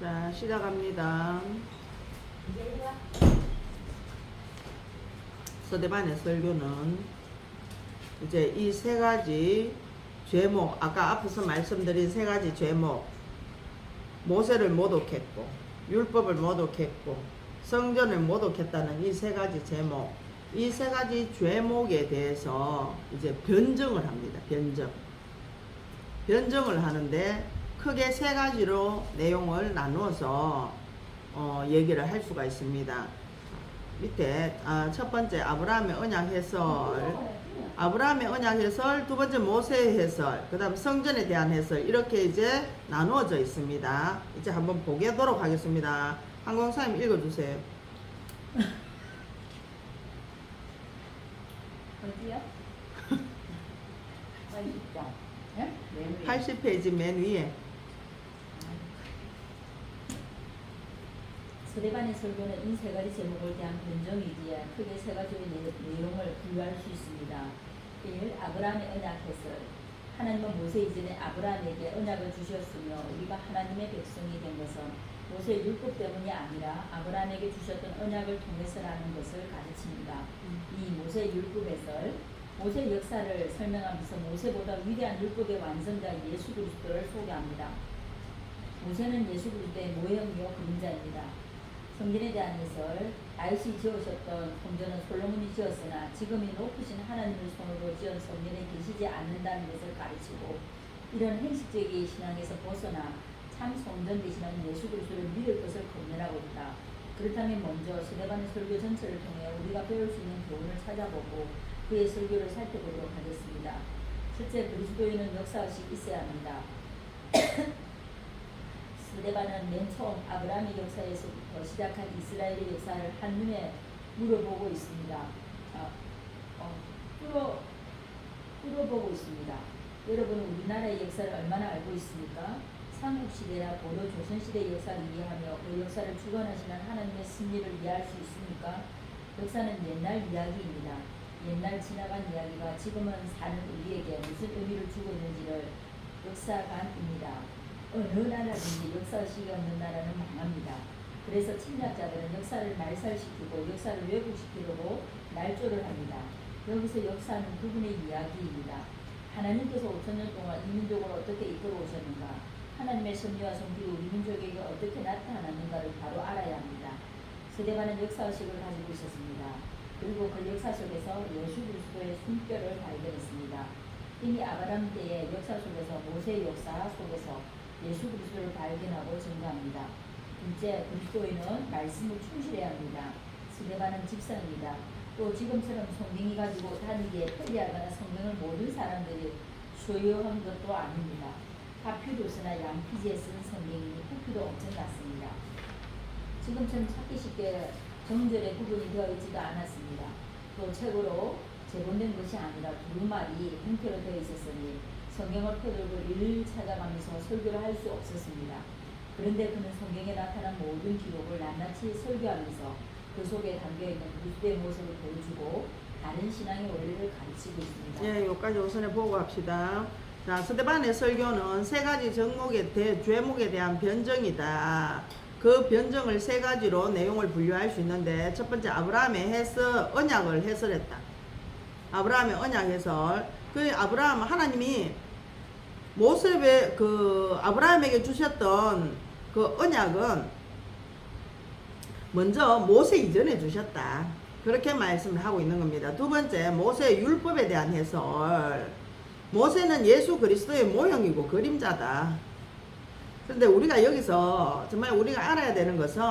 자, 시작합니다. 서대반의 설교는 이제 이 세 가지 죄목, 아까 앞에서 말씀드린 세 가지 죄목, 모세를 모독했고 율법을 모독했고 성전을 모독했다는 이 세 가지 제목, 이 세 가지 죄목에 대해서 이제 변증을 합니다. 변증을 하는데 크게 세 가지로 내용을 나누어서 얘기를 할 수가 있습니다. 밑에 첫 번째 아브라함의 언약 해설, 두 번째 모세의 해설, 그 다음 성전에 대한 해설, 이렇게 이제 나누어져 있습니다. 이제 한번 보도록 하겠습니다. 항공사님 읽어주세요. 어디요? 80장. 예? 80페이지 맨 위에. 서대반의 설교는 이 세 가지 제목을 대한 변정이기에 크게 세 가지의 내용을 분류할 수 있습니다. 1. 아브라함의 언약 해설. 하나님은 모세 이전에 아브라함에게 언약을 주셨으며 우리가 하나님의 백성이 된 것은 모세의 율법 때문이 아니라 아브라함에게 주셨던 언약을 통해서라는 것을 가르칩니다. 2. 모세의 율법 해설. 모세의 역사를 설명하면서 모세보다 위대한 율법의 완성자 예수 그리스도를 소개합니다. 모세는 예수 그리스도의 모형이요 그림자입니다. 성전에 대한 해설. 다윗이 지으셨던 성전은 솔로몬이 지었으나 지금이 높으신 하나님의 손으로 지은 성전에 계시지 않는다는 것을 가르치고 이런 형식적인 신앙에서 벗어나 참 성전 되시는 예수 그리스도를 믿을 것을 권면하고 있다. 그렇다면 먼저 서대반의 설교 전체를 통해 우리가 배울 수 있는 교훈을 찾아보고 그의 설교를 살펴보도록 하겠습니다. 첫째, 그리스도인은 역사의식이 있어야 합니다. 서대반은 맨 처음 아브라함의 역사에서부터 시작한 이스라엘의 역사를 한눈에 물어보고 있습니다. 뚫어보고 있습니다. 여러분은 우리나라의 역사를 얼마나 알고 있습니까? 삼국시대나 고려 조선시대의 역사를 이해하며 그 역사를 주관하시는 하나님의 섭리를 이해할 수 있습니까? 역사는 옛날 이야기입니다. 옛날 지나간 이야기가 지금은 사는 우리에게 무슨 의미를 주고 있는지를 역사관입니다. 어느 나라든지 역사의식이 없는 나라는 망합니다. 그래서 침략자들은 역사를 말살시키고 역사를 왜곡시키려고 날조를 합니다. 여기서 역사는 그분의 이야기입니다. 하나님께서 5천년 동안 이 민족을 어떻게 이끌어 오셨는가, 하나님의 섭리와 성질이 우리 민족에게 어떻게 나타났는가를 바로 알아야 합니다. 서대반은 역사의식을 가지고 있었습니다. 그리고 그 역사 속에서 예수 그리스도의 숨결을 발견했습니다. 이미 아브라함 때의 역사 속에서 모세의 역사 속에서 예수 그리스도를 발견하고 증거합니다. 둘째, 그리스도인은 말씀을 충실해야 합니다. 서대반은 집사입니다. 또 지금처럼 성경이 가지고 다니기에 편리하거나 성경을 모든 사람들이 소유한 것도 아닙니다. 파피루스나 양피지에 쓴 성경이니 부피도 엄청났습니다. 지금처럼 찾기 쉽게 정절에 구분이 되어 있지도 않았습니다. 또 책으로 제본된 것이 아니라 두루마리 형태로 되어 있었으니 성경을 펴들고 일일이 찾아가면서 설교를 할 수 없었습니다. 그런데 그는 성경에 나타난 모든 기록을 낱낱이 설교하면서 그 속에 담겨있는 그리스도의 모습을 보여주고 다른 신앙의 원리를 가르치고 있습니다. 예, 여기까지 우선에 보고 합시다. 자, 서대반의 설교는 세 가지 죄목에 대한 변정이다. 그 변정을 세 가지로 내용을 분류할 수 있는데, 첫 번째 아브라함의 언약을 해설했다. 아브라함의 언약 해설. 그 아브라함, 하나님이 아브라함에게 주셨던 그 언약은 먼저 모세 이전에 주셨다. 그렇게 말씀을 하고 있는 겁니다. 두 번째, 모세의 율법에 대한 해설. 모세는 예수 그리스도의 모형이고 그림자다. 그런데 우리가 여기서 정말 우리가 알아야 되는 것은,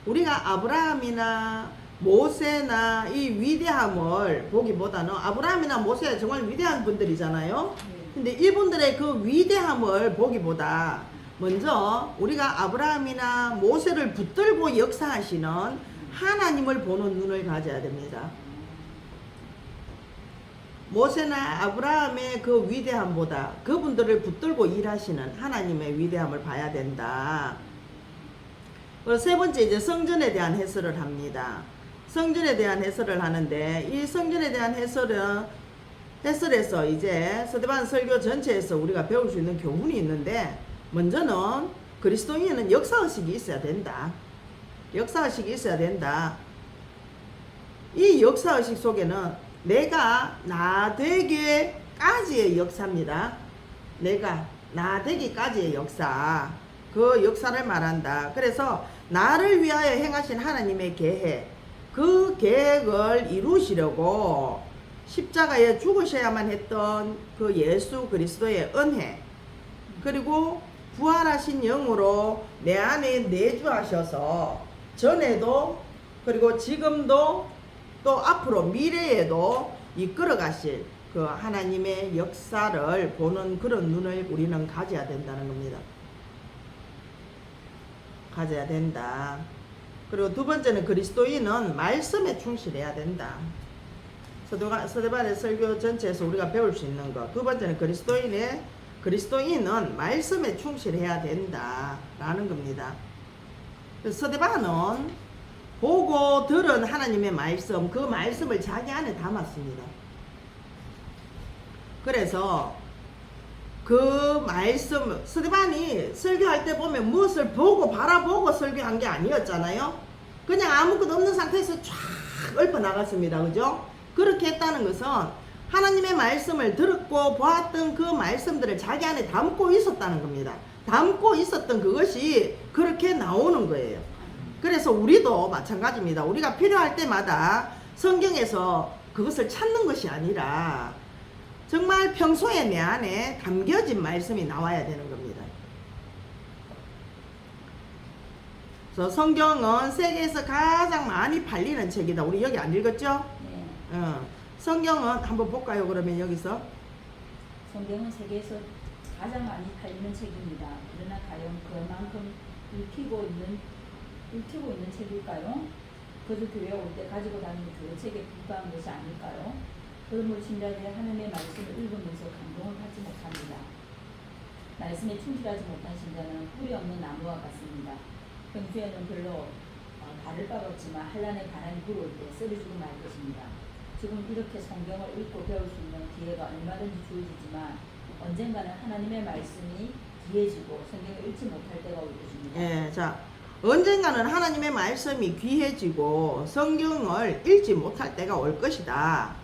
우리가 아브라함이나 모세나 이 위대함을 보기보다는, 아브라함이나 모세가 정말 위대한 분들이잖아요. 근데 이분들의 그 위대함을 보기보다 먼저 우리가 아브라함이나 모세를 붙들고 역사하시는 하나님을 보는 눈을 가져야 됩니다. 모세나 아브라함의 그 위대함보다 그분들을 붙들고 일하시는 하나님의 위대함을 봐야 된다. 그리고 세 번째, 이제 성전에 대한 해설을 합니다. 성전에 대한 해설을 하는데, 이 성전에 대한 해설은 해설에서 이제 스데반 설교 전체에서 우리가 배울 수 있는 교훈이 있는데, 먼저는 그리스도인은 역사의식이 있어야 된다. 역사의식이 있어야 된다. 이 역사의식 속에는 내가 나 되기까지의 역사입니다. 내가 나 되기까지의 역사, 그 역사를 말한다. 그래서 나를 위하여 행하신 하나님의 계획, 그 계획을 이루시려고 십자가에 죽으셔야만 했던 그 예수 그리스도의 은혜, 그리고 부활하신 영으로 내 안에 내주하셔서 전에도 그리고 지금도 또 앞으로 미래에도 이끌어 가실 그 하나님의 역사를 보는 그런 눈을 우리는 가져야 된다는 겁니다. 가져야 된다. 그리고 두 번째는 그리스도인은 말씀에 충실해야 된다. 스데반의 설교 전체에서 우리가 배울 수 있는 것. 두 번째는 그리스도인은 말씀에 충실해야 된다라는 겁니다. 스데반은 보고 들은 하나님의 말씀, 그 말씀을 자기 안에 담았습니다. 그래서 그 말씀, 스데반이 설교할 때 보면 무엇을 보고 바라보고 설교한 게 아니었잖아요. 그냥 아무것도 없는 상태에서 쫙 읊어 나갔습니다. 그죠? 그렇게 했다는 것은 하나님의 말씀을 들었고 보았던 그 말씀들을 자기 안에 담고 있었다는 겁니다. 담고 있었던 그것이 그렇게 나오는 거예요. 그래서 우리도 마찬가지입니다. 우리가 필요할 때마다 성경에서 그것을 찾는 것이 아니라 정말 평소에 내 안에 담겨진 말씀이 나와야 되는 겁니다. 그래서 성경은 세계에서 가장 많이 팔리는 책이다. 우리 여기 안 읽었죠? 네. 성경은 한번 볼까요? 그러면 여기서 성경은 세계에서 가장 많이 팔리는 책입니다. 그러나 과연 그만큼 읽히고 있는 책일까요? 그저 교회 올 때 가지고 다니는 교회 책에 불과한 것이 아닐까요? 그러므로 신자들이 하나님의 말씀을 읽으면서 감동을 받지 못합니다. 말씀에 충실하지 못한 신자는 뿌리 없는 나무와 같습니다. 평소에는 별로 다를 바가 없지만 한란의 바람이 불어올 때 쓰러지고 말 것입니다. 지금 이렇게 성경을 읽고 배울 수 있는 기회가 얼마든지 주어지지만 언젠가는 하나님의 말씀이 귀해지고 성경을 읽지 못할 때가 올 것입니다. 예, 자, 언젠가는 하나님의 말씀이 귀해지고 성경을 읽지 못할 때가 올 것이다.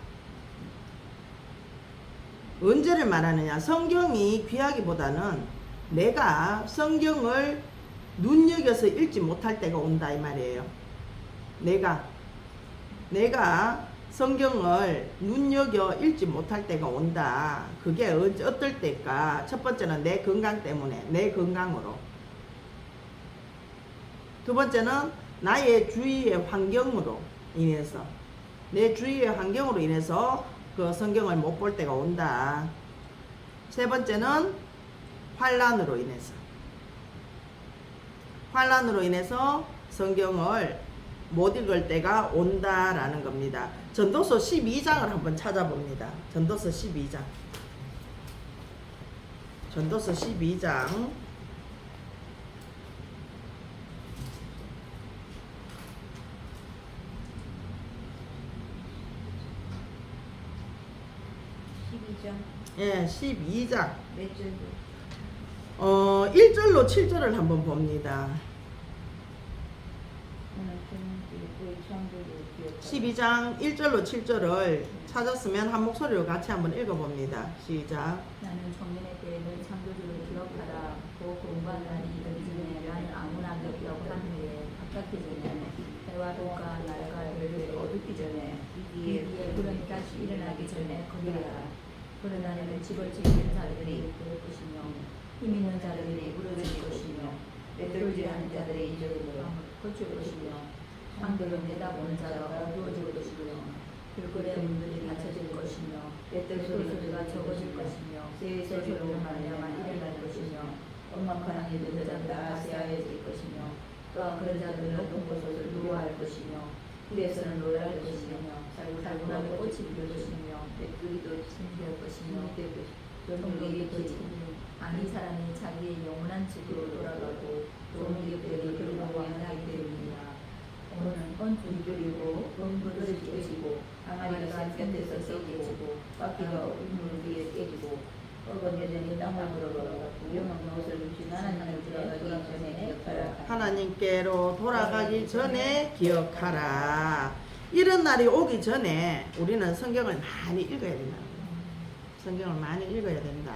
언제를 말하느냐? 성경이 귀하기보다는 내가 성경을 눈여겨서 읽지 못할 때가 온다 이 말이에요. 내가 성경을 눈여겨 읽지 못할 때가 온다. 그게 어떨 때일까? 첫 번째는 내 건강 때문에, 내 건강으로. 두 번째는 나의 주위의 환경으로 인해서, 내 주위의 환경으로 인해서 그 성경을 못 볼 때가 온다. 세 번째는 환난으로 인해서 성경을 못 읽을 때가 온다라는 겁니다. 전도서 12장을 한번 찾아봅니다. 전도서 12장. 전도서 12장. 예, 12장. 몇 절도? 1절로 7절을 한번 봅니다. 12장 1절로 7절을 찾았으면 한 목소리로 같이 한번 읽어봅니다. 시작. 나는 청년의 때에 늘 창조주를 기억하라. 그 공부한 날이 이르기 전에 나는 아무나 뵙기라고 한 후에 바뀌기 전에 해와 달과 날과 별들이 어둡기 전에 이기에 구름이 다시 일어나기 전에 거기라. 그러나 나는 집을 지키는 자들이 그럴 것이며 힘 있는 자들이 무너질 것이며 맷돌질하는 자들의 이적으로 거칠 것이며 상들을 내다보는 자가 어두워질 것이며 길거리의 문들이 닫혀질 것이며 맷돌 소리가 적어질 것이며 새 소리로 말미암아 일어날 것이며 엄막한 이들 자들 아세하여질 것이며 또한 그런 자들은 높은 곳을 누워할 것이며 길에서는 노래할 것이며 살구나무 꽃이 필 것이며 맷돌이도 진될 것이며 종족이 그치니 아니 사람이 자기의 영원한 집으로 돌아가고 종족들이 결국 왕하게 되리라. 오늘은 언투이 끓이고 음부들이 깨지고 항아리가 곁에서 썩이고 바퀴가 우물 위에 깨지고 썩은 여전히 땅으로 걸어가고 위험한 것을 줍시 하나님을 들어가기 전에 기억하라. 하나님께로 돌아가기 전에 기억하라. 이런 날이 오기 전에 우리는 성경을 많이 읽어야 된다. 성경을 많이 읽어야 된다.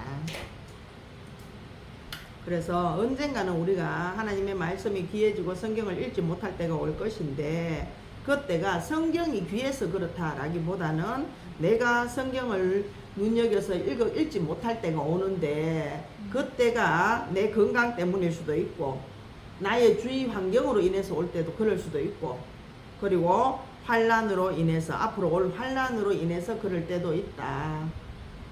그래서 언젠가는 우리가 하나님의 말씀이 귀해지고 성경을 읽지 못할 때가 올 것인데, 그때가 성경이 귀해서 그렇다라기보다는 내가 성경을 눈여겨서 읽지 못할 때가 오는데, 그때가 내 건강 때문일 수도 있고 나의 주위 환경으로 인해서 올 때도 그럴 수도 있고, 그리고 환난으로 인해서, 앞으로 올 환난으로 인해서 그럴 때도 있다.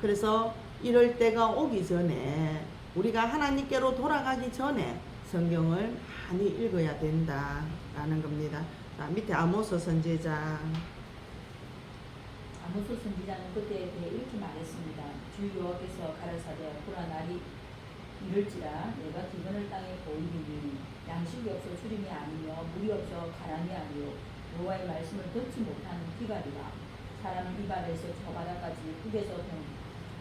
그래서 이럴 때가 오기 전에, 우리가 하나님께로 돌아가기 전에 성경을 많이 읽어야 된다라는 겁니다. 자, 밑에 아모스 선지자. 아모스 선지자는 그때에 대해 이렇게 말했습니다. 주 여호와께서 가라사대 보라 날이 이를지라 내가 기근을 땅에 보이리니 양식이 없어 주림이 아니며 물이 없어 가람이 아니요 여호와의 말씀을 듣지 못하는 기갈이라. 사람 이발에서 저 바다까지 북에서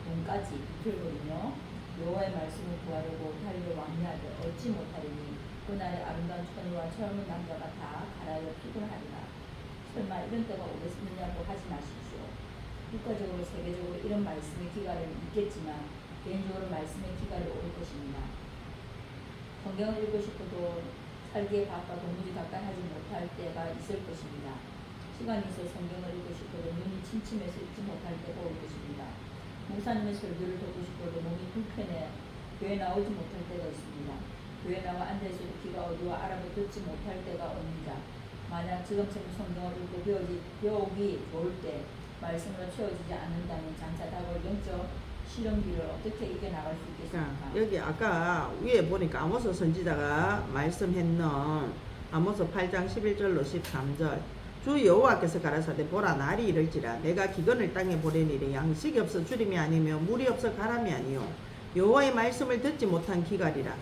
동까지 비틀거리며 여호와의 말씀을 구하려고 달려 왕래하되 얻지 못하리니 그날에 아름다운 처녀와 젊은 남자가 다 가라여 피곤하리라. 설마 이런 때가 오겠느냐고 하지 마십시오. 국가적으로 세계적으로 이런 말씀의 기갈은 있겠지만 개인적으로 말씀의 기갈이 올 것입니다. 성경을 읽고 싶어도 살기에 바빠 도무지 가까이 하지 못할 때가 있을 것입니다. 시간이 있어 성경을 읽고 싶어도 눈이 침침해서 읽지 못할 때가 올 것입니다. 목사님의 설교를 듣고 싶어도 몸이 불편해 교회 나오지 못할 때가 있습니다. 교회 나와 앉아있어도 귀가 어두워 알아듣지 못할 때가 옵니다. 만약 지금처럼 성경을 읽고 배우기 좋을 때 말씀으로 채워지지 않는다면 장차 다가올 영적 시련기를 어떻게 이겨나갈 수 있겠습니까? 여기 아까 위에 보니까 아모스 선지자가 말씀했는 아모스 8장 11절로 13절. 주 여호와께서 가라사대 보라 날이 이를지라 내가 기근을 땅에 보내니라 양식이 없어 주림이 아니며 물이 없어 가람이 아니요 여호와의 말씀을 듣지 못한 기갈이라.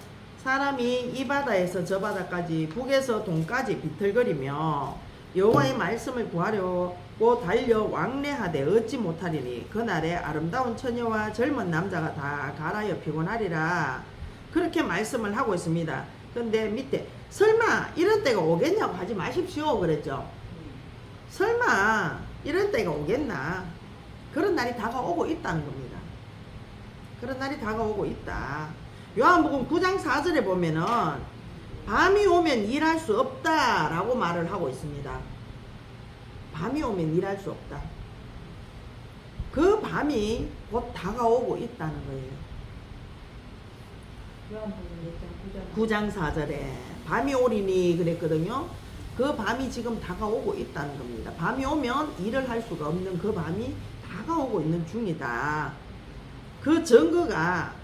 사람이 이 바다에서 저 바다까지 북에서 동까지 비틀거리며 여호와의 말씀을 구하려고 달려 왕래하되 얻지 못하리니 그날에 아름다운 처녀와 젊은 남자가 다 가라여 피곤하리라. 그렇게 말씀을 하고 있습니다. 근데 밑에 설마 이런 때가 오겠냐고 하지 마십시오 그랬죠. 설마 이런 때가 오겠나. 그런 날이 다가오고 있다는 겁니다. 그런 날이 다가오고 있다. 요한복음 9장 4절에 보면은 밤이 오면 일할 수 없다 라고 말을 하고 있습니다. 밤이 오면 일할 수 없다. 그 밤이 곧 다가오고 있다는 거예요. 요한복음 9장 4절에 밤이 오리니 그랬거든요. 그 밤이 지금 다가오고 있다는 겁니다. 밤이 오면 일을 할 수가 없는 그 밤이 다가오고 있는 중이다. 그 증거가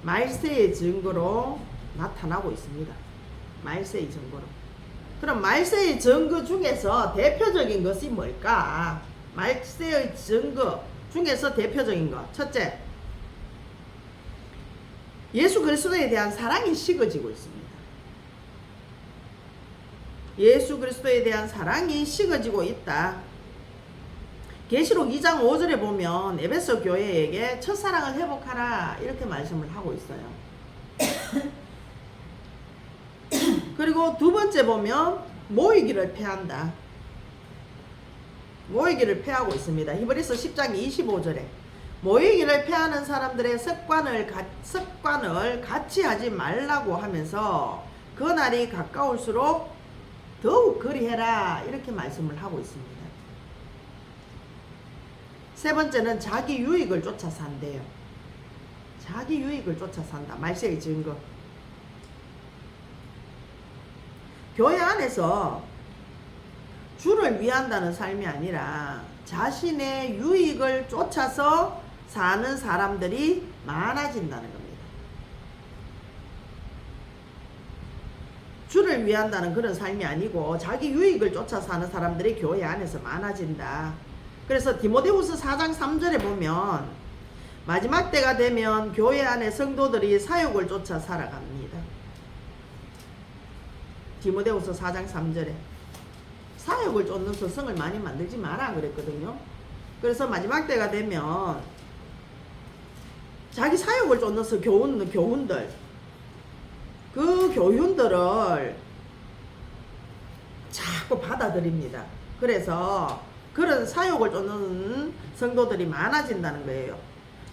말세의 증거로 나타나고 있습니다. 말세의 증거로. 그럼 말세의 증거 중에서 대표적인 것이 뭘까? 말세의 증거 중에서 대표적인 것. 첫째, 예수 그리스도에 대한 사랑이 식어지고 있습니다. 예수 그리스도에 대한 사랑이 식어지고 있다. 계시록 2장 5절에 보면 에베소 교회에게 첫사랑을 회복하라 이렇게 말씀을 하고 있어요. 그리고 두 번째 보면 모이기를 패한다. 모이기를 패하고 있습니다. 히브리서 10장 25절에 모이기를 패하는 사람들의 습관을 같이 하지 말라고 하면서 그 날이 가까울수록 더욱 그리해라 이렇게 말씀을 하고 있습니다. 세 번째는 자기 유익을 쫓아 산대요. 자기 유익을 쫓아 산다. 말세의 증거. 교회 안에서 주를 위한다는 삶이 아니라 자신의 유익을 쫓아서 사는 사람들이 많아진다는 겁니다. 주를 위한다는 그런 삶이 아니고 자기 유익을 쫓아 사는 사람들이 교회 안에서 많아진다. 그래서 디모데후서 4장 3절에 보면 마지막 때가 되면 교회 안에 성도들이 사욕을 쫓아 살아갑니다. 디모데후서 4장 3절에 사욕을 쫓는 서성을 많이 만들지 마라 그랬거든요. 그래서 마지막 때가 되면 자기 사역을 쫓는 교훈들, 그 교훈들을 자꾸 받아들입니다. 그래서 그런 사역을 쫓는 성도들이 많아진다는 거예요.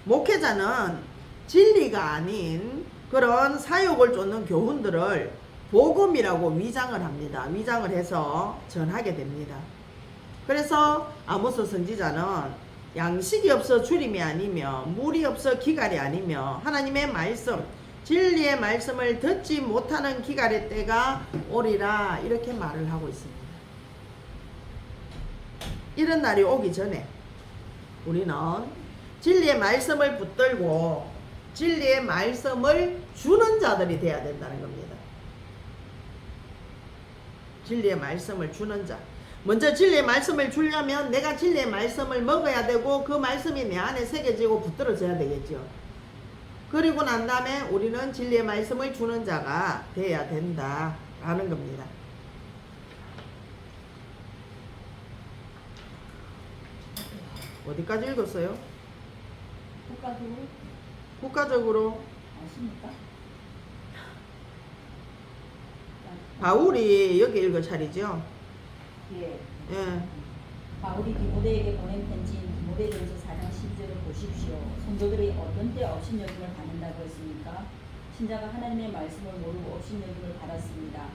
목회자는 진리가 아닌 그런 사역을 쫓는 교훈들을 복음이라고 위장을 합니다. 위장을 해서 전하게 됩니다. 그래서 아모스 선지자는 양식이 없어 주림이 아니며 물이 없어 기갈이 아니며 하나님의 말씀, 진리의 말씀을 듣지 못하는 기갈의 때가 오리라, 이렇게 말을 하고 있습니다. 이런 날이 오기 전에 우리는 진리의 말씀을 붙들고 진리의 말씀을 주는 자들이 되어야 된다는 겁니다. 진리의 말씀을 주는 자. 먼저 진리의 말씀을 주려면 내가 진리의 말씀을 먹어야 되고 그 말씀이 내 안에 새겨지고 붙들어져야 되겠죠. 그리고 난 다음에 우리는 진리의 말씀을 주는 자가 되어야 된다라는 겁니다. 어디까지 읽었어요? 국가적으로 아십니까? 바울이 여기 읽을 차례죠. 예. 예. 바울이 디모데에게 보낸 편지인 디모데전서 4장 10절을 보십시오. 성도들이 어떤 때 업신여김을 받는다고 했습니까? 신자가 하나님의 말씀을 모르고 업신여김을 받았습니다.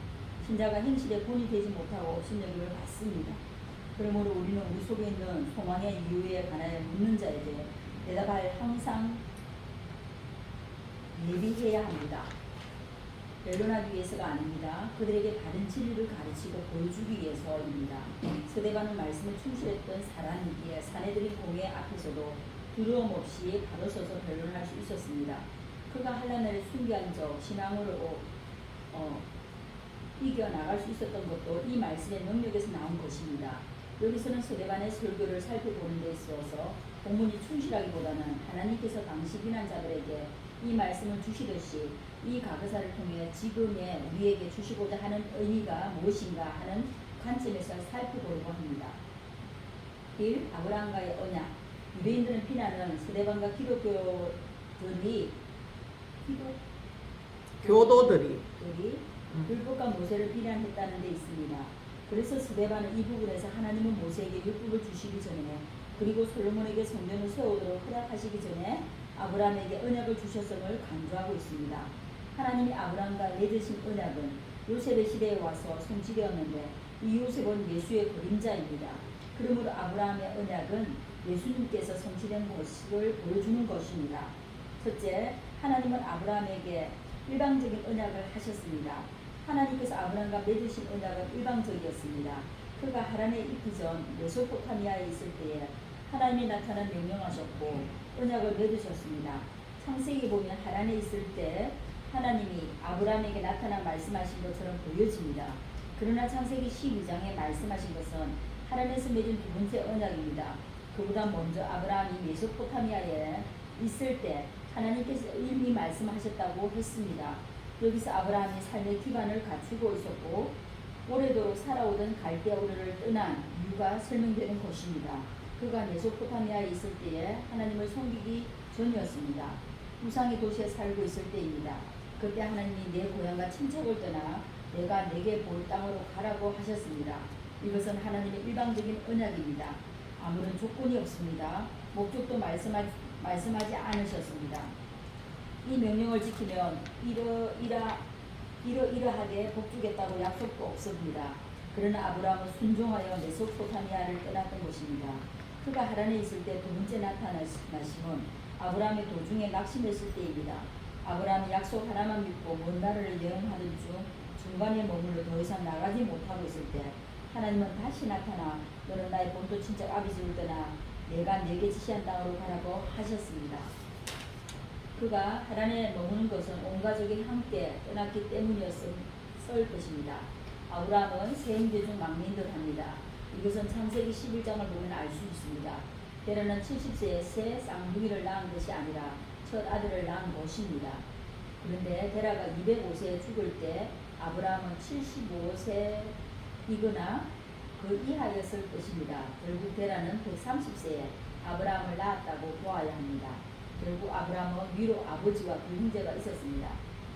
신자가 행실에 본이 되지 못하고 업신여김을 받습니다. 그러므로 우리는 우리 속에 있는 소망의 이유에 관하여 묻는 자에게 대답할 항상 예비해야 합니다. 변론하기 위해서가 아닙니다. 그들에게 바른 진리를 가르치고 보여주기 위해서입니다. 스데반은 말씀에 충실했던 사람이기에 사내들인 공회 앞에서도 두려움 없이 바로 서서 변론할 수 있었습니다. 그가 한란을 순교한 적 신앙으로 이겨나갈 수 있었던 것도 이 말씀의 능력에서 나온 것입니다. 여기서는 스데반의 설교를 살펴보는 데 있어서 본문이 충실하기보다는 하나님께서 당시 비난자들에게 이 말씀을 주시듯이 이 가그사를 통해 지금의 우리에게 주시고자 하는 의미가 무엇인가 하는 관점에서 살펴보려고 합니다. 1. 아브라함과의 언약. 유대인들은 비난은 스데반과 교도들이 율법과 모세를 비난했다는 데 있습니다. 그래서 스데반은 이 부분에서 하나님은 모세에게 율법을 주시기 전에 그리고 솔로몬에게 성전을 세우도록 허락하시기 전에 아브라함에게 언약을 주셨음을 강조하고 있습니다. 하나님이 아브라함과 맺으신 언약은 요셉의 시대에 와서 성취되었는데 이 요셉은 예수의 그림자입니다. 그러므로 아브라함의 언약은 예수님께서 성취된 것을 보여주는 것입니다. 첫째, 하나님은 아브라함에게 일방적인 언약을 하셨습니다. 하나님께서 아브라함과 맺으신 언약은 일방적이었습니다. 그가 하란에 있기 전 메소포타미아에 있을 때에 하나님이 나타나 명령하셨고 언약을 맺으셨습니다. 창세기 보면 하란에 있을 때 하나님이 아브라함에게 나타나 말씀하신 것처럼 보여집니다. 그러나 창세기 12장에 말씀하신 것은 하란에서 맺은 두 번째 언약입니다. 그보다 먼저 아브라함이 메소포타미아에 있을 때 하나님께서 이미 말씀하셨다고 했습니다. 여기서 아브라함이 삶의 기반을 갖추고 있었고 오래도록 살아오던 갈대아우르를 떠난 이유가 설명되는 것입니다. 그가 메소포타미아에 있을 때에 하나님을 섬기기 전이었습니다. 우상의 도시에 살고 있을 때입니다. 그때 하나님이 내 고향과 친척을 떠나 내가 내게 볼 땅으로 가라고 하셨습니다. 이것은 하나님의 일방적인 언약입니다. 아무런 조건이 없습니다. 목적도 말씀하지 않으셨습니다. 이 명령을 지키면 이러이러하게 복주겠다고 약속도 없습니다. 그러나 아브라함은 순종하여 메소포타미아를 떠났던 것입니다. 그가 하란에 있을 때 두 번째 나타나심은 아브라함의 도중에 낙심했을 때입니다. 아브라함이 약속 하나만 믿고 먼 나라를 여행하던 중 중간에 머물러 더 이상 나가지 못하고 있을 때 하나님은 다시 나타나 너는 나의 본토 친척 아비집을 떠나 내가 내게 지시한 땅으로 가라고 하셨습니다. 그가 하란에 머무는 것은 온 가족이 함께 떠났기 때문이었을 것입니다. 아브라함은 세 형제 중 막내인듯합니다. 이것은 창세기 11장을 보면 알 수 있습니다. 때로는 70세에 새 쌍둥이를 낳은 것이 아니라 첫 아들을 낳은 것입니다. 그런데 데라가 205세에 죽을 때 아브라함은 75세이거나 그 이하였을 것입니다. 결국 데라는 130세에 아브라함을 낳았다고 보아야 합니다. 결국 아브라함은 위로 아버지와 그 형제가 있었습니다.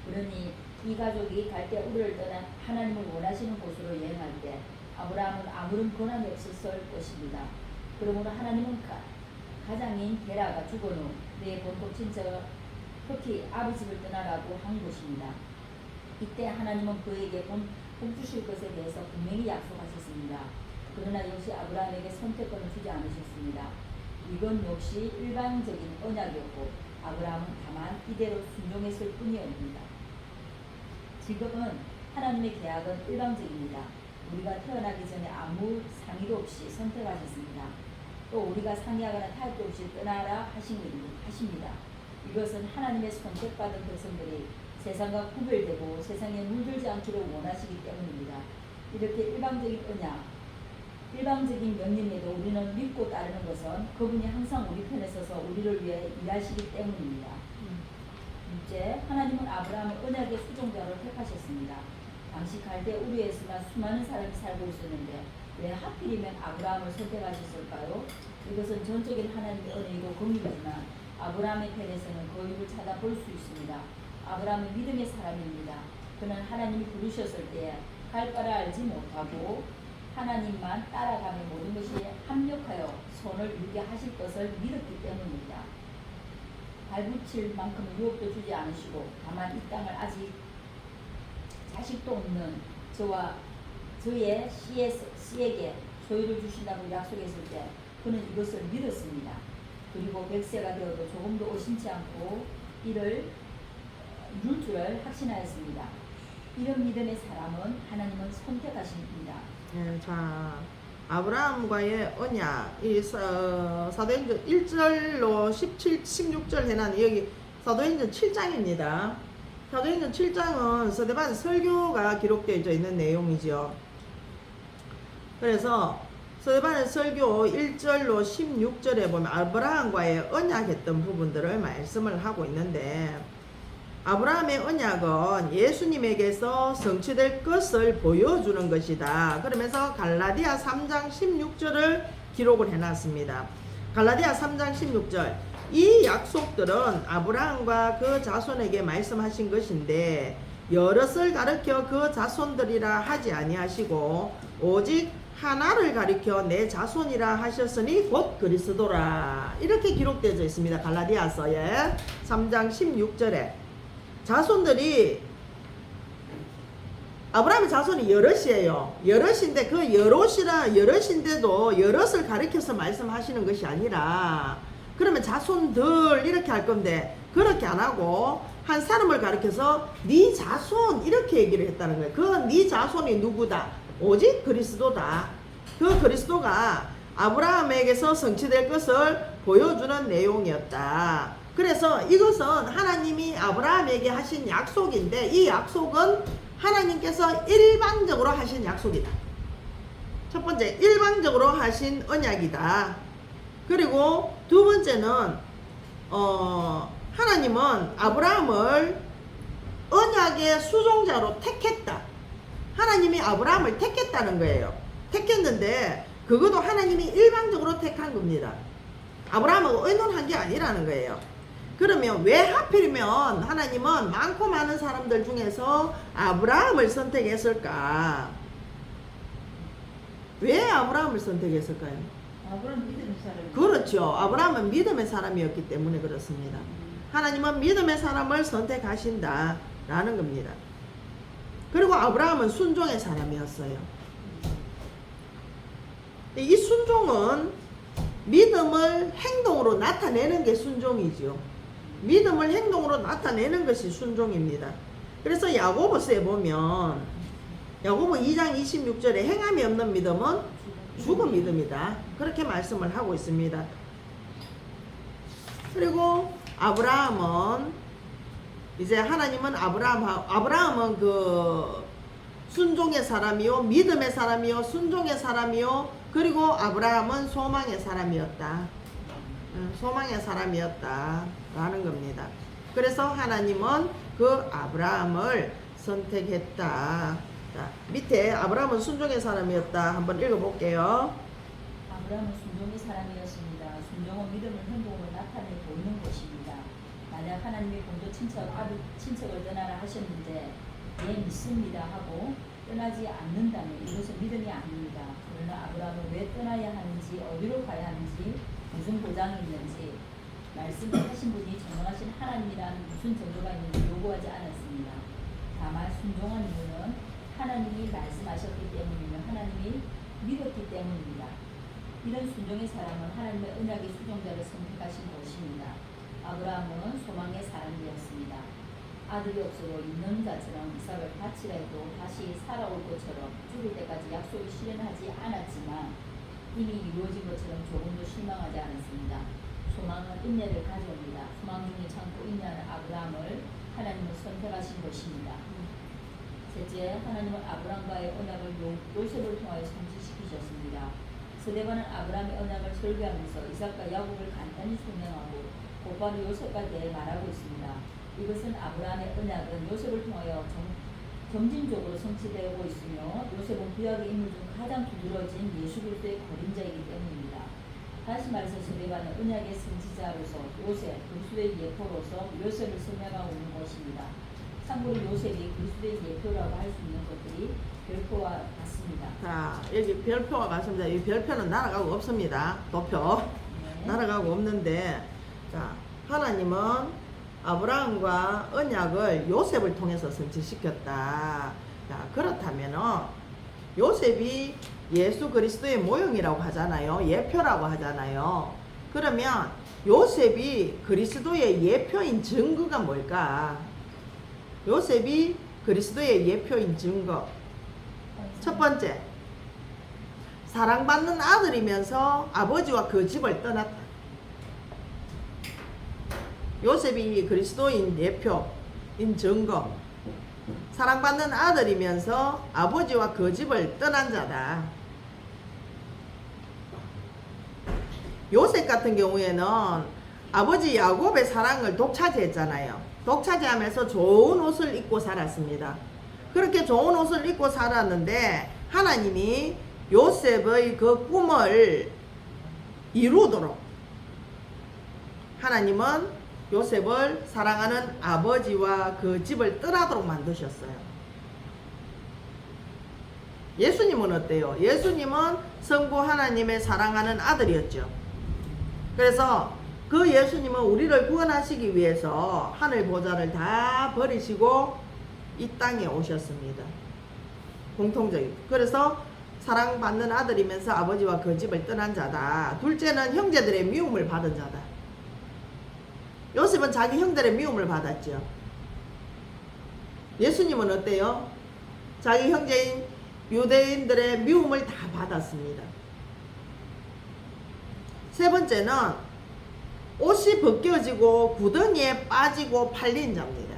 그러니 이 가족이 갈대 우르를 떠나 하나님을 원하시는 곳으로 여행할 때 아브라함은 아무런 권한이 없었을 것입니다. 그러므로 하나님은 가장인 게라가 죽은 후 내 본토 친척 흑히 아비 집을 떠나라고 한 것입니다. 이때 하나님은 그에게 복 주실 것에 대해서 분명히 약속하셨습니다. 그러나 역시 아브라함에게 선택권을 주지 않으셨습니다. 이건 역시 일반적인 언약이었고 아브라함은 다만 이대로 순종했을 뿐이었습니다. 지금은 하나님의 계약은 일방적입니다. 우리가 태어나기 전에 아무 상의도 없이 선택하셨습니다. 또 우리가 상의하거나 타협도 없이 떠나라 하십니다. 이것은 하나님의 선택받은 백성들이 세상과 구별되고 세상에 물들지 않기를 원하시기 때문입니다. 이렇게 일방적인 언약, 일방적인 명령에도 우리는 믿고 따르는 것은 그분이 항상 우리 편에 서서 우리를 위해 일하시기 때문입니다. 둘째, 하나님은 아브라함을 언약의 수종자로 택하셨습니다. 당시 갈대 우르에서만 수많은 사람이 살고 있었는데 왜 하필이면 아브라함을 선택하셨을까요? 이것은 전적인 하나님의 은혜이고 공의이지만 아브라함의 편에서는 그 이유를 찾아볼 수 있습니다. 아브라함은 믿음의 사람입니다. 그는 하나님이 부르셨을 때 갈 바를 알지 못하고 하나님만 따라가며 모든 것이 합력하여 손을 이루게 하실 것을 믿었기 때문입니다. 발붙일 만큼의 유업도 주지 않으시고 다만 이 땅을 아직 자식도 없는 저의 씨에게 소유를 주신다고 약속했을 때 그는 이것을 믿었습니다. 그리고 100세가 되어도 조금도 의심치 않고 이를 이룰 줄을 확신하였습니다. 이런 믿음의 사람은 하나님은 선택하십니다. 네, 자, 아브라함과의 언약, 이 사도행전 1절로 17, 16절 해놨는 여기 사도행전 7장입니다. 사도행전 7장은 스데반 설교가 기록되어 있는 내용이죠. 그래서 스데반의 설교 1절로 16절에 보면 아브라함과의 언약했던 부분들을 말씀을 하고 있는데 아브라함의 언약은 예수님에게서 성취될 것을 보여주는 것이다. 그러면서 갈라디아 3장 16절을 기록을 해놨습니다. 갈라디아 3장 16절, 이 약속들은 아브라함과 그 자손에게 말씀하신 것인데 여럿을 가리켜 그 자손들이라 하지 아니하시고 오직 하나를 가리켜 내 자손이라 하셨으니 곧 그리스도라. 이렇게 기록되어 있습니다. 갈라디아서에 3장 16절에 자손들이 아브라함의 자손이 여럿이에요. 여럿인데 그 여럿인데도 여럿을 가리켜서 말씀하시는 것이 아니라 그러면 자손들 이렇게 할 건데 그렇게 안 하고 한 사람을 가리켜서 네 자손 이렇게 얘기를 했다는 거예요. 그 네 자손이 누구다? 오직 그리스도다. 그 그리스도가 아브라함에게서 성취될 것을 보여주는 내용이었다. 그래서 이것은 하나님이 아브라함에게 하신 약속인데 이 약속은 하나님께서 일방적으로 하신 약속이다. 첫 번째, 일방적으로 하신 언약이다. 그리고 두 번째는 하나님은 아브라함을 언약의 수종자로 택했다. 하나님이 아브라함을 택했다는 거예요. 택했는데 그것도 하나님이 일방적으로 택한 겁니다. 아브라함하고 의논한 게 아니라는 거예요. 그러면 왜 하필이면 하나님은 많고 많은 사람들 중에서 아브라함을 선택했을까? 왜 아브라함을 선택했을까요? 아브라함은 믿음의 사람이에요. 그렇죠. 아브라함은 믿음의 사람이었기 때문에 그렇습니다. 하나님은 믿음의 사람을 선택하신다 라는 겁니다. 그리고 아브라함은 순종의 사람이었어요. 이 순종은 믿음을 행동으로 나타내는 게 순종이죠. 믿음을 행동으로 나타내는 것이 순종입니다. 그래서 야고보서에 보면 야고보 2장 26절에 행함이 없는 믿음은 죽은 믿음이다. 그렇게 말씀을 하고 있습니다. 그리고 아브라함은 이제 하나님은 아브라함은 그 순종의 사람이요, 믿음의 사람이요, 순종의 사람이요, 그리고 아브라함은 소망의 사람이었다. 소망의 사람이었다 라는 겁니다. 그래서 하나님은 그 아브라함을 선택했다 자, 밑에 아브라함은 순종의 사람이었다. 한번 읽어볼게요. 아브라함은 순종의 사람이었습니다. 순종은 믿음을 행동으로 나타내 보이는 것입니다. 만약 하나님이 본토 친척을 떠나라 하셨는데 예 믿습니다 하고 떠나지 않는다면 이것은 믿음이 아닙니다. 그러나 아브라함은 왜 떠나야 하는지 어디로 가야 하는지 무슨 보장이 있는지 말씀하신 분이 전능하신 하나님이라는 무슨 정도가 있는지 요구하지 않았습니다. 다만 순종한 이유는 하나님이 말씀하셨기 때문이며 하나님이 믿었기 때문입니다. 이런 순종의 사람은 하나님의 언약의 수종자를 선택하신 것입니다. 아브라함은 소망의 사람이었습니다. 아들이 없어도 있는 자처럼 이삭을 바치라 해도 다시 살아올 것처럼 죽을 때까지 약속을 실현하지 않았지만 이미 이루어진 것처럼 조금도 실망하지 않았습니다. 소망은 인내를 가져옵니다. 소망 중에 참고 인내하는 아브라함을 하나님은 선택하신 것입니다. 셋째, 하나님은 아브라함과의 언약을 요셉을 통하여 성취시키셨습니다. 스데반은 아브라함의 언약을 설계하면서 이삭과 야곱을 간단히 설명하고 곧바로 요셉과 대해 말하고 있습니다. 이것은 아브라함의 언약은 요셉을 통하여 점진적으로 성취되고 있으며 요셉은 구약의 인물 중 가장 두드러진 예수 그리스도의 그림자이기 때문입니다. 다시 말해서 스데반은 언약의 선지자로서 요셉, 그리스도의 예표로서 요셉을 설명하고 있는 것입니다. 참고로 요셉이 그리스도의 예표라고 할 수 있는 것들이 별표와 같습니다. 자, 여기 별표가 같습니다. 이 별표는 날아가고 없습니다. 도표. 네. 날아가고 없는데, 자, 하나님은 아브라함과 언약을 요셉을 통해서 성취시켰다. 자, 그렇다면은 요셉이 예수 그리스도의 모형이라고 하잖아요. 예표라고 하잖아요. 그러면 요셉이 그리스도의 예표인 증거가 뭘까? 요셉이 그리스도의 예표인 증거. 첫 번째, 사랑받는 아들이면서 아버지와 그 집을 떠났다. 요셉이 그리스도인 예표인 증거. 사랑받는 아들이면서 아버지와 그 집을 떠난 자다. 요셉 같은 경우에는 아버지 야곱의 사랑을 독차지했잖아요. 독차지하면서 좋은 옷을 입고 살았습니다. 그렇게 좋은 옷을 입고 살았는데 하나님이 요셉의 그 꿈을 이루도록 하나님은 요셉을 사랑하는 아버지와 그 집을 떠나도록 만드셨어요. 예수님은 어때요? 예수님은 성부 하나님의 사랑하는 아들이었죠. 그래서 그 예수님은 우리를 구원하시기 위해서 하늘 보좌를 다 버리시고 이 땅에 오셨습니다. 공통적인. 그래서 사랑받는 아들이면서 아버지와 그 집을 떠난 자다. 둘째는 형제들의 미움을 받은 자다. 요셉은 자기 형들의 미움을 받았죠. 예수님은 어때요? 자기 형제인 유대인들의 미움을 다 받았습니다. 세 번째는 옷이 벗겨지고 구덩이에 빠지고 팔린 자입니다.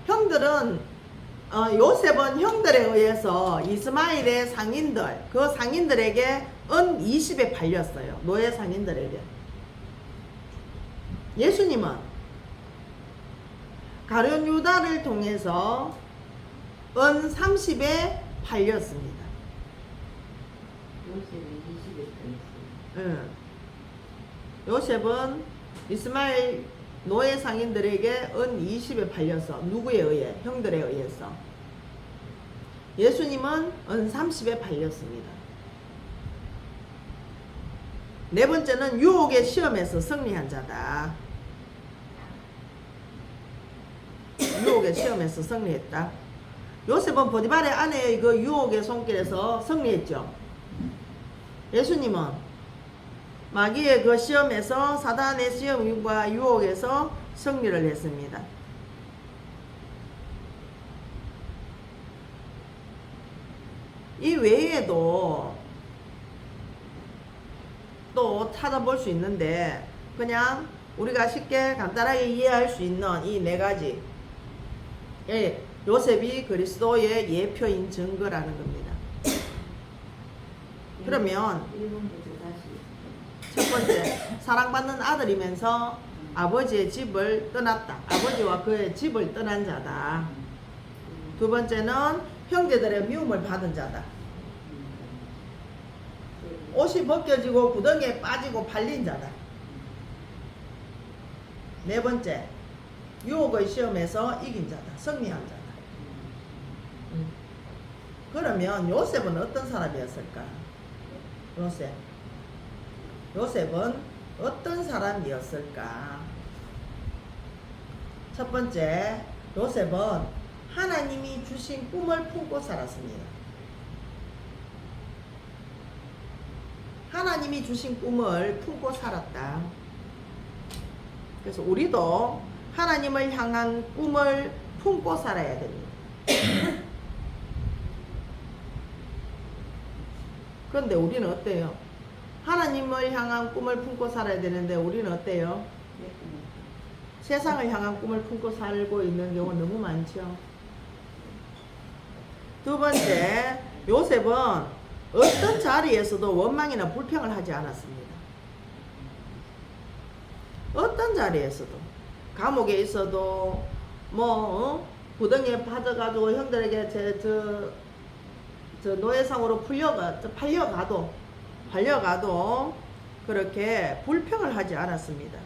형들은 요셉은 형들에 의해서 이스마엘의 상인들, 그 상인들에게 은 20에 팔렸어요. 노예 상인들에게. 예수님은 가룟 유다를 통해서 은 30에 팔렸습니다. 요셉은 이스마엘 노예 상인들에게 은 20에 팔려서 누구에 의해? 형들에 의해서. 예수님은 은 30에 팔렸습니다. 네 번째는 유혹의 시험에서 승리한 자다. 유혹의 시험에서 승리했다. 요셉은 보디발의 아내의 그 유혹의 손길에서 승리했죠. 예수님은 마귀의 그 시험에서 사단의 시험과 유혹에서 승리를 했습니다. 이 외에도 또 찾아볼 수 있는데 그냥 우리가 쉽게 간단하게 이해할 수 있는 이 네 가지. 요셉이 그리스도의 예표인 증거라는 겁니다. 그러면 첫 번째, 사랑받는 아들이면서 아버지의 집을 떠났다. 아버지와 그의 집을 떠난 자다. 두 번째는 형제들의 미움을 받은 자다. 옷이 벗겨지고 구덩이에 빠지고 팔린 자다. 네 번째, 유혹의 시험에서 이긴 자다. 승리한 자다. 그러면 요셉은 어떤 사람이었을까? 요셉은 어떤 사람이었을까? 첫 번째, 요셉은 하나님이 주신 꿈을 품고 살았습니다. 하나님이 주신 꿈을 품고 살았다. 그래서 우리도 하나님을 향한 꿈을 품고 살아야 됩니다. 그런데 우리는 어때요? 하나님을 향한 꿈을 품고 살아야 되는데 우리는 어때요? 세상을 향한 꿈을 품고 살고 있는 경우가 너무 많죠. 두 번째, 요셉은 어떤 자리에서도 원망이나 불평을 하지 않았습니다. 어떤 자리에서도, 감옥에 있어도 구덩이에 빠져가지고 형들에게 저 노예상으로 팔려가도 그렇게 불평을 하지 않았습니다.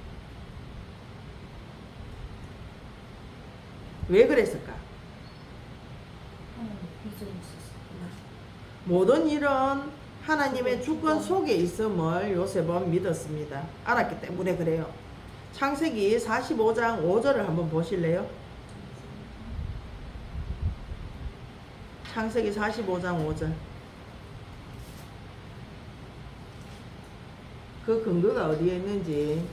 왜 그랬을까? 모든 일은 하나님의 주권 속에 있음을 요셉은 믿었습니다. 알았기 때문에 그래요. 창세기 45장 5절을 한번 보실래요? 창세기 45장 5절. 그 근거가 어디에 있는지,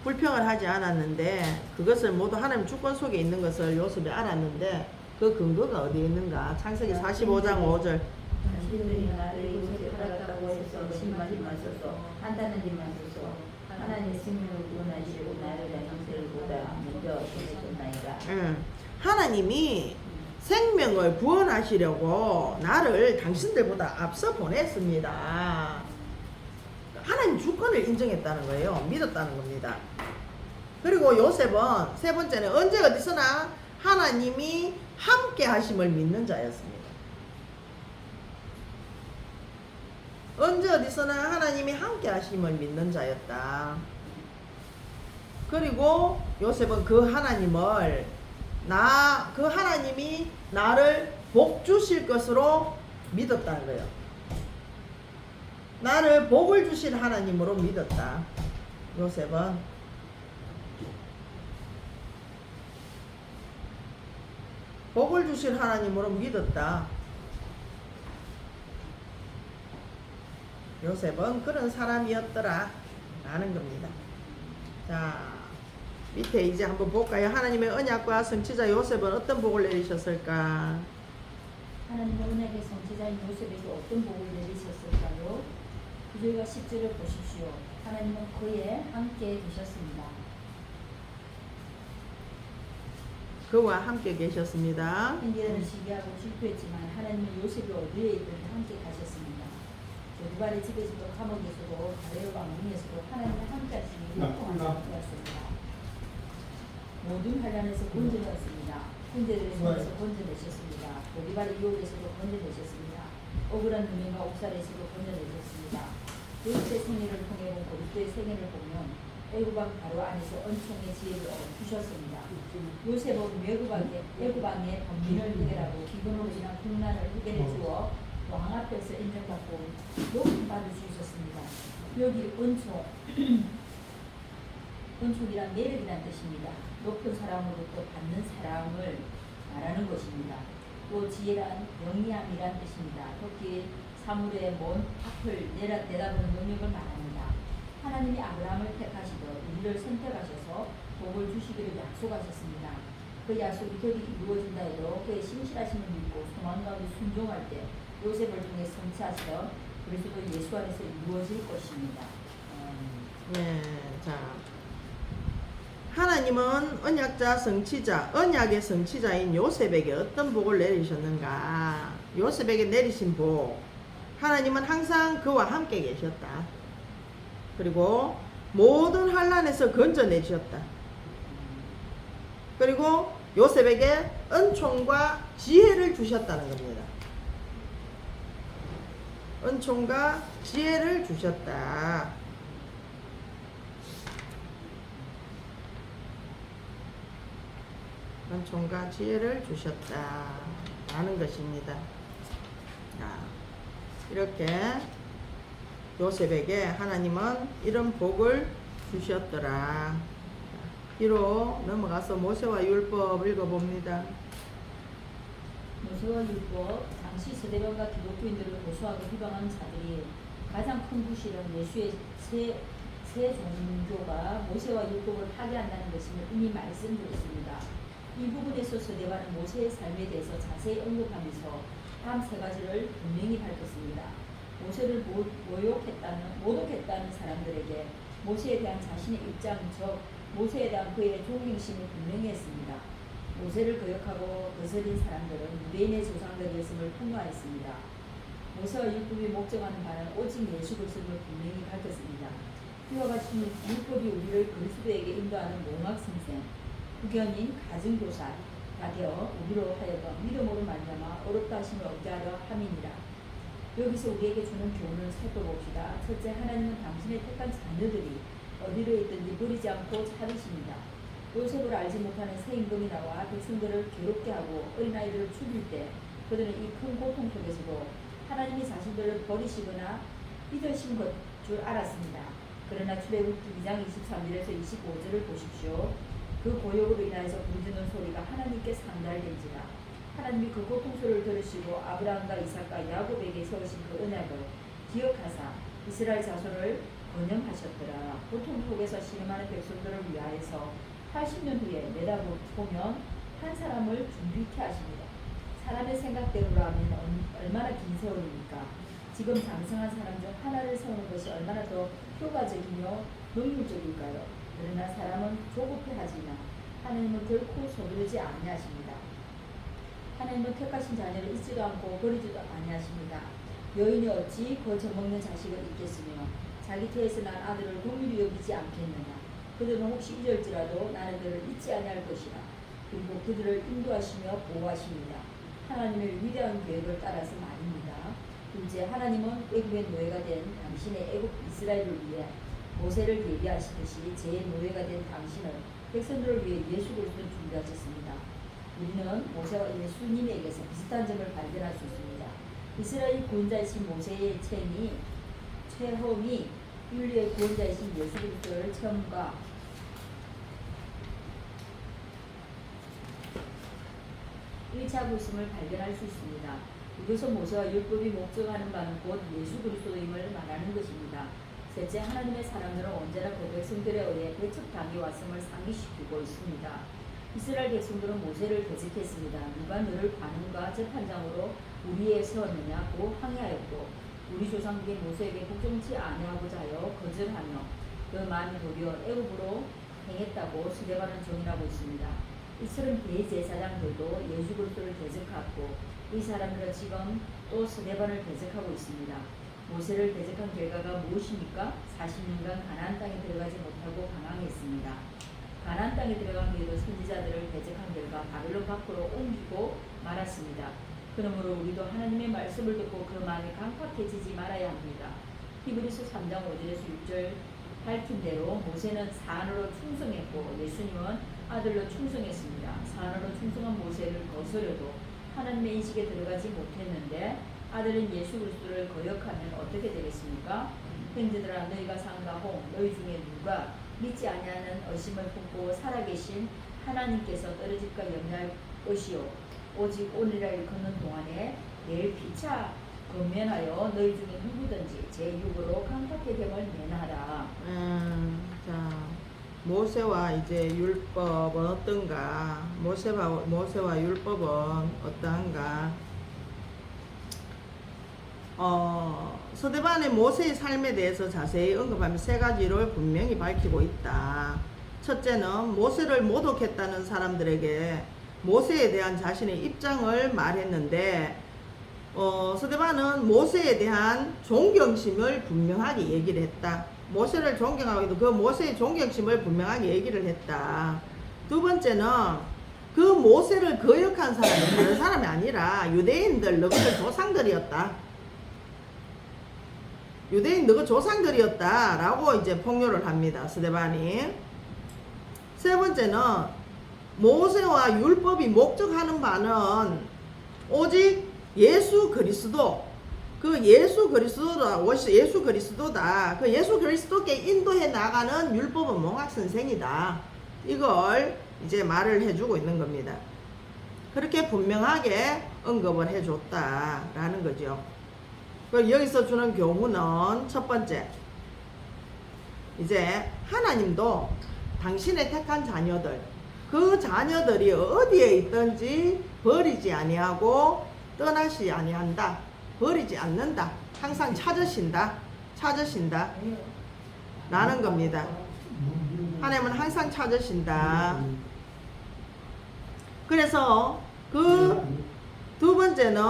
불평을 하지 않았는데 그것을 모두 하나님 주권 속에 있는 것을 요셉이 알았는데 그 근거가 어디에 있는가? 창세기 45장 5절. 당신들이 나를 이곳에 팔았다고 해서 심하지만 써서 한다는 일만 써서 하나님의 생명을 구원하시려고 나를 내 형제들보다 먼저 보내셨나이다. 하나님이 생명을 구원하시려고 나를 당신들보다 앞서 보냈습니다. 하나님 주권을 인정했다는 거예요. 믿었다는 겁니다. 그리고 요셉은 세 번째는 언제 어디서나 하나님이 함께 하심을 믿는 자였습니다. 언제 어디서나 하나님이 함께 하심을 믿는 자였다. 그리고 요셉은 그 하나님이 나를 복 주실 것으로 믿었다는 거예요. 나를 복을 주실 하나님으로 믿었다. 요셉은 복을 주실 하나님으로 믿었다. 요셉은 그런 사람이었더라 라는 겁니다. 자, 밑에 이제 한번 볼까요? 하나님의 언약과 성취자 요셉은 어떤 복을 내리셨을까? 하나님의 언약의 성취자인 요셉에게 어떤 복을 내리셨을까요? 9절과 10절을 보십시오. 하나님은 그에 함께 계셨습니다. 그와 함께 계셨습니다. 형제들은 시기하고 질투했지만 하나님은 요셉이 어디에 있든 함께 가셨습니다. 보디발의 집에서도 감옥에서도 바레오 왕궁에서도 하나님의 함께 하심이 일통한 것이었습니다. 모든 환란에서 건져내었습니다. 형제들의 손에서 건져내셨습니다. 보디발의 유혹에서도 건져내셨습니다. 억울한 누명과 옥살에서도 건져내셨습니다. 요셉의 생애를 통해 본 고립도의 생애를 보면 애굽왕 바로 안에서 은총의 지혜를 주셨습니다. 요셉은 애굽왕의 범민을 해결하고 기근으로 인한 국난을 해결해 주어 왕 앞에서 인정받고 높임 받을 수 있었습니다. 여기 은총이란 매력이란 뜻입니다. 높은 사람으로부터 받는 사랑을 말하는 것입니다. 또 지혜란 영리함이란 뜻입니다. 특히 사물의 먼 앞을 내다보는 능력을 말합니다. 하나님이 아브라함을 택하시듯 우리를 선택하셔서 복을 주시기를 약속하셨습니다. 그 약속이 결이 이루어진다 해도 그의 신실하심을 믿고 소망 가운데 순종할 때 요셉을 통해 성취하시던 그리스도 예수 안에서 이루어질 것입니다. 네, 자, 하나님은 언약의 성취자인 요셉에게 어떤 복을 내리셨는가? 요셉에게 내리신 복, 하나님은 항상 그와 함께 계셨다. 그리고 모든 환난에서 건져내 주셨다. 그리고 요셉에게 은총과 지혜를 주셨다는 겁니다. 은총과 지혜를 주셨다. 은총과 지혜를 주셨다 라는 것입니다. 자, 이렇게 요셉에게 하나님은 이런 복을 주셨더라. 뒤로 넘어가서 모세와 율법 읽어봅니다. 모세와 율법, 당시 서대반과 기독교인들을 고소하고 비방하는 자들이 가장 큰 부실은 예수의 새 종교가 모세와 율법을 파괴한다는 것임을 이미 말씀드렸습니다. 이 부분에서 서대반은 모세의 삶에 대해서 자세히 언급하면서 다음 세 가지를 분명히 밝혔습니다. 모세를 모독했다는 사람들에게 모세에 대한 자신의 입장, 즉 모세에 대한 그의 존경심을 분명히 했습니다. 모세를 거역하고 거스린 사람들은 유대인의 조상들이었음을 폭로하였습니다. 모세와 율법이 목적하는 바는 오직 예수 그리스도를 분명히 밝혔습니다. 이와 같이 율법이 우리를 그리스도에게 인도하는 몽학선생, 후견인 가증교사가 되어 우리로 하여금 믿음으로 말미암아 어렵다 하심을 얻게 하려 함이니라. 여기서 우리에게 주는 교훈을 살펴봅시다. 첫째, 하나님은 당신의 택한 자녀들이 어디로 있든지 버리지 않고 찾으십니다. 요셉을 알지 못하는 새 임금이 나와 백성들을 괴롭게 하고 어린아이들을 죽일 때 그들은 이 큰 고통 속에서도 하나님이 자신들을 버리시거나 잊으신 것 줄 알았습니다. 그러나 출애굽기 2장 23절에서 25절을 보십시오. 그 고역으로 인하여서 부르짖는 소리가 하나님께 상달된지라. 하나님이 그 고통소리를 들으시고 아브라함과 이삭과 야곱에게 세우신 그 언약을 기억하사 이스라엘 자손을 건영하셨더라. 고통 속에서 신음하는 백성들을 위하여서 80년 후에 내다보면 한 사람을 준비케 하십니다. 사람의 생각대로라면 얼마나 긴 세월입니까? 지금 장성한 사람 중 하나를 세우는 것이 얼마나 더 효과적이며 능률적일까요? 그러나 사람은 조급해 하지만 하나님은 결코 서두르지 아니하십니다. 하나님은 택하신 자녀를 잊지도 않고 버리지도 아니하십니다. 여인이 어찌 그 젖먹는 자식을 잊겠으며 자기 태에서 난 아들을 동일히 여기지 않겠느냐. 그들은 혹시 잊을지라도 나는 그를 잊지 아니할 것이라. 그리고 그들을 인도하시며 보호하십니다. 하나님의 위대한 계획을 따라서 말입니다. 둘째, 하나님은 애굽의 노예가 된 당신의 애굽 이스라엘을 위해 모세를 예비하시듯이 제 노예가 된 당신을 백성들을 위해 예수 그리스도를 준비하셨습니다. 우리는 모세와 예수님에게서 비슷한 점을 발견할 수 있습니다. 이스라엘 구원자이신 모세의 체험이 인류의 구원자이신 예수 그리스도를 체험과 일치하고 있음을 발견할 수 있습니다. 이것은 모세와 율법이 목적하는 바는 곧 예수 그리스도임을 말하는 것입니다. 셋째, 하나님의 사람들은 언제나 그 백성들에 의해 배척당해 왔음을 상기시키고 있습니다. 이스라엘 백성들은 모세를 대적했습니다. 누가 너를 관원과 재판장으로 우리에 세웠느냐고 항의하였고 우리 조상들이 모세에게 복종치 아니하고자 하여 거절하며 그 마음이 도리어 애굽으로 행했다고 스데반은 정의하고 있습니다. 이처럼 대제사장들도 예수 그리스도를 대적하고 이 사람들은 지금 또 스데반을 대적하고 있습니다. 모세를 대적한 결과가 무엇입니까? 40년간 가나안 땅에 들어가지 못하고 방황했습니다. 가나안 땅에 들어간 뒤에도 선지자들을 대적한 결과 바벨론 밖으로 옮기고 말았습니다. 그러므로 우리도 하나님의 말씀을 듣고 그 마음이 강팍해지지 말아야 합니다. 히브리서 3장 5절에서 6절 밝힌 대로 모세는 산으로 충성했고 예수님은 아들로 충성했습니다. 산으로 충성한 모세를 거스려도 하나님의 인식에 들어가지 못했는데 아들인 예수 그리스도를 거역하면 어떻게 되겠습니까? 형제들아 너희가 상가홍 너희 중에 누가 믿지 아니하는 의심을 품고 살아계신 하나님께서 떨어질까 염려할 것이요 오직 오늘이라 일컫는 동안에 내일 피차 건면하여 너희 중에 누구든지 제 육으로 강팍해 됨을 면하라. 자, 모세와 이제 율법은 어떤가? 모세와 율법은 어떠한가? 서대반의 모세의 삶에 대해서 자세히 언급하며 세 가지를 분명히 밝히고 있다. 첫째는 모세를 모독했다는 사람들에게 모세에 대한 자신의 입장을 말했는데 서대반은 모세에 대한 존경심을 분명하게 얘기를 했다. 모세를 존경하고 그 모세의 존경심을 분명하게 얘기를 했다. 두 번째는 그 모세를 거역한 사람이 다른 사람이 아니라 유대인들 너희들 조상들이었다. 유대인 너희 조상들이었다 라고 이제 폭로를 합니다. 스데반이. 세 번째는 모세와 율법이 목적하는 바는 오직 예수 그리스도, 그 예수 그리스도다. 예수 그리스도다. 그 예수 그리스도께 인도해 나가는 율법은 몽학선생이다. 이걸 이제 말을 해주고 있는 겁니다. 그렇게 분명하게 언급을 해줬다라는 거죠. 여기서 주는 교훈은 첫 번째, 이제 하나님도 당신의 택한 자녀들, 그 자녀들이 어디에 있든지 버리지 아니하고 떠나시 아니한다. 버리지 않는다. 항상 찾으신다. 라는 겁니다. 하나님은 항상 찾으신다. 그래서 그 두 번째는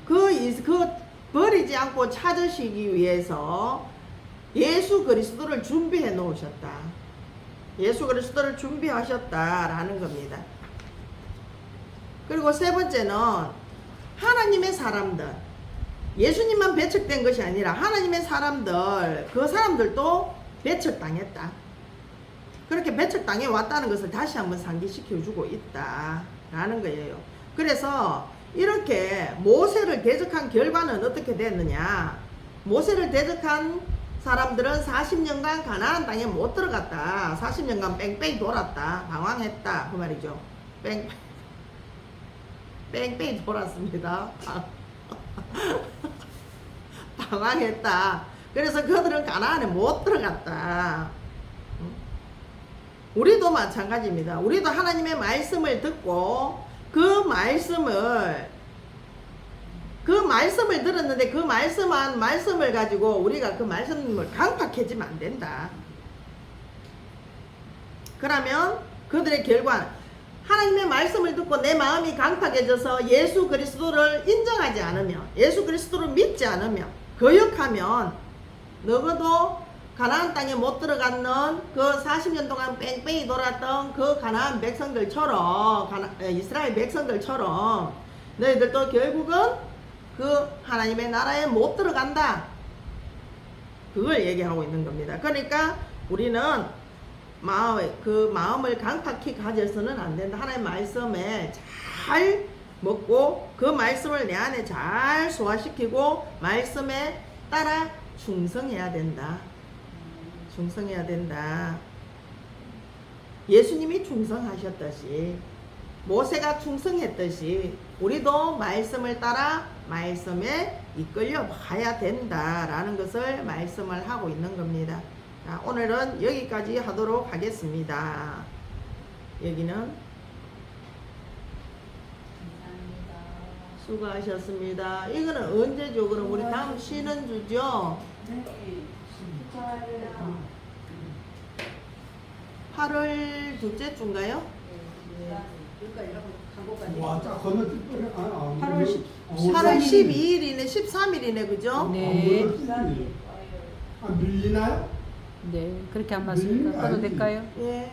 그 버리지 않고 찾으시기 위해서 예수 그리스도를 준비해 놓으셨다. 예수 그리스도를 준비하셨다라는 겁니다. 그리고 세 번째는 하나님의 사람들, 예수님만 배척된 것이 아니라 하나님의 사람들, 그 사람들도 배척당했다. 그렇게 배척당해 왔다는 것을 다시 한번 상기시켜주고 있다라는 거예요. 그래서 이렇게 모세를 대적한 결과는 어떻게 됐느냐? 모세를 대적한 사람들은 40년간 가나안 땅에 못 들어갔다. 40년간 뺑뺑이 돌았다. 방황했다. 그 말이죠. 뺑뺑이 돌았습니다. 방황했다. 그래서 그들은 가나안에 못 들어갔다. 우리도 마찬가지입니다. 우리도 하나님의 말씀을 듣고 그 말씀을 들었는데 그 말씀을 가지고 우리가 그 말씀을 강팍해지면 안 된다. 그러면 그들의 결과는 하나님의 말씀을 듣고 내 마음이 강팍해져서 예수 그리스도를 인정하지 않으면, 예수 그리스도를 믿지 않으면, 거역하면 너희도 가나안 땅에 못 들어갔는 그 40년 동안 뺑뺑이 돌았던 그 가나안 백성들처럼, 이스라엘 백성들처럼 너희들도 결국은 그 하나님의 나라에 못 들어간다. 그걸 얘기하고 있는 겁니다. 그러니까 우리는 마음을 강팍히 가져서는 안 된다. 하나님의 말씀에 잘 먹고 그 말씀을 내 안에 잘 소화시키고 말씀에 따라 충성해야 된다. 충성해야 된다. 예수님이 충성하셨듯이, 모세가 충성했듯이 우리도 말씀을 따라 말씀에 이끌려 봐야 된다라는 것을 말씀을 하고 있는 겁니다. 자, 오늘은 여기까지 하도록 하겠습니다. 여기는 감사합니다. 수고하셨습니다. 이거는 언제죠? 그럼 우리 다음 쉬는 주죠? 8월 둘째 주인가요? 와, 딱 건너뛸 뻔해. 8월 12일이네, 13일이네, 그죠? 네. 밀리나요? 네, 그렇게 안 맞습니까? 가도 될까요? 예. 네.